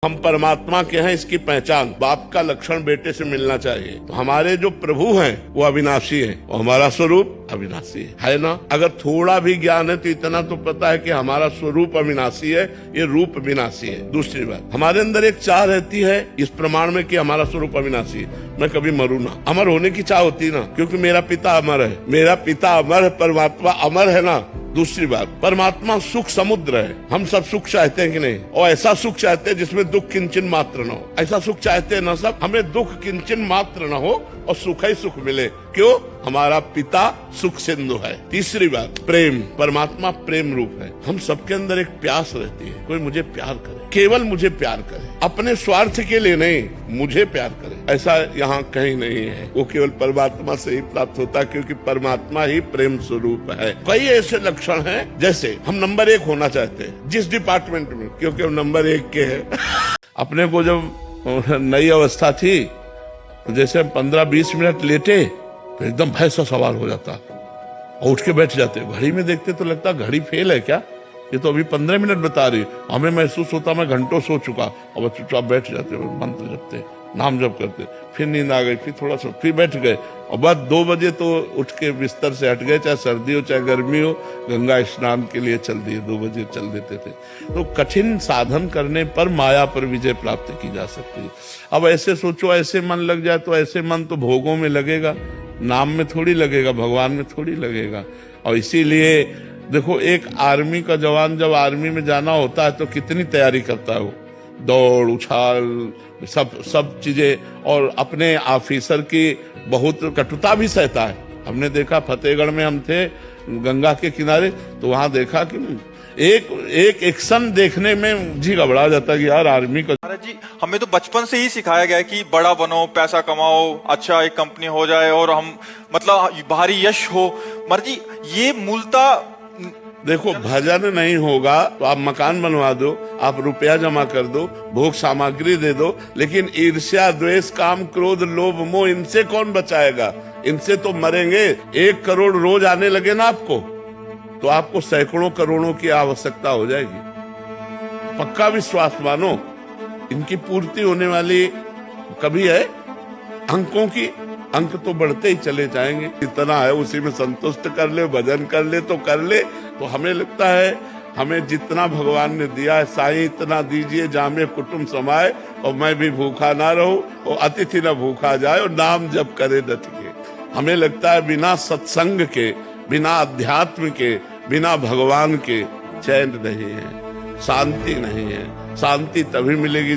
हम परमात्मा के हैं, इसकी पहचान बाप का लक्षण बेटे से मिलना चाहिए। तो हमारे जो प्रभु हैं वो अविनाशी हैं और हमारा स्वरूप अविनाशी है ना। अगर थोड़ा भी ज्ञान है तो इतना तो पता है कि हमारा स्वरूप अविनाशी है, ये रूप विनाशी है। दूसरी बात, हमारे अंदर एक चाह रहती है इस प्रमाण में कि हमारा स्वरूप अविनाशी है, मैं कभी मरू ना। अमर होने की चाह होती ना, क्योंकि मेरा पिता अमर है, मेरा पिता अमर है, परमात्मा अमर है ना। दूसरी बात, परमात्मा सुख समुद्र है। हम सब सुख चाहते हैं कि नहीं? और ऐसा सुख चाहते हैं जिसमें दुख किंचन मात्र न हो। ऐसा सुख चाहते हैं ना सब, हमें दुख किंचन मात्र न हो और सुख ही सुख मिले। क्यों? हमारा पिता सुख सिंधु है। तीसरी बात, प्रेम। परमात्मा प्रेम रूप है। हम सबके अंदर एक प्यास रहती है, कोई मुझे प्यार करे, केवल मुझे प्यार करे, अपने स्वार्थ के लिए नहीं, मुझे प्यार करे। ऐसा यहाँ कहीं नहीं है, वो केवल परमात्मा से ही प्राप्त होता है, क्योंकि परमात्मा ही प्रेम स्वरूप है। कई ऐसे लक्षण हैं, जैसे हम नंबर 1 होना चाहते हैं जिस डिपार्टमेंट में, क्योंकि हम नंबर 1 के हैं। अपने को जब नई अवस्था थी, जैसे 15-20 मिनट लेटे तो एकदम भय सा सवाल हो जाता और उठ के बैठ जाते। घड़ी में देखते तो लगता घड़ी फेल है क्या, ये तो अभी 15 मिनट बता रही। हमें महसूस होता मैं घंटों सो चुका। अब चुपचाप बैठ जाते, मंत्र जपते, नाम जप करते, फिर नींद आ गई, फिर थोड़ा सा, फिर बैठ गए और बाद 2 बजे तो उठ के बिस्तर से हट गए, चाहे सर्दी हो चाहे गर्मी हो, गंगा स्नान के लिए चल दिए, 2 बजे चल देते थे। तो कठिन साधन करने पर माया पर विजय प्राप्त की जा सकती है। अब ऐसे सोचो, ऐसे मन लग जाए तो ऐसे मन तो भोगों में लगेगा, नाम में थोड़ी लगेगा, भगवान में थोड़ी लगेगा। और इसीलिए देखो, एक आर्मी का जवान जब आर्मी में जाना होता है तो कितनी तैयारी करता है वो, दौड़ उछाल सब चीजें, और अपने ऑफिसर की बहुत कटुता भी सहता है। हमने देखा फतेहगढ़ में हम थे गंगा के किनारे, तो वहां देखा कि एक एक्शन देखने में जी घबरा जाता है कि यार आर्मी का। महाराज जी, हमें तो बचपन से ही सिखाया गया है कि बड़ा बनो, पैसा कमाओ, अच्छा एक कंपनी हो जाए और हम मतलब भारी यश हो। महाराज जी, ये मूलतः देखो, भजन नहीं होगा तो आप मकान बनवा दो, आप रुपया जमा कर दो, भोग सामग्री दे दो, लेकिन ईर्ष्या, द्वेष, काम, क्रोध, लोभ, मोह, इनसे कौन बचाएगा? इनसे तो मरेंगे। 1 करोड़ रोज आने लगे ना आपको, तो आपको सैकड़ों करोड़ों की आवश्यकता हो जाएगी। पक्का विश्वास मानो, इनकी पूर्ति होने वाली कभी है? अंकों की अंक तो बढ़ते ही चले जाएंगे। इतना है उसी में संतुष्ट कर ले, भजन कर ले तो कर ले। तो हमें लगता है हमें जितना भगवान ने दिया है, साईं इतना दीजिए जामे कुटुंब समाए, और मैं भी भूखा ना रहूं और अतिथि न भूखा जाए, और नाम जप करे डट के। हमें लगता है बिना सत्संग के, बिना अध्यात्म के, बिना भगवान के चैन नहीं है, शांति नहीं है। शांति तभी मिलेगी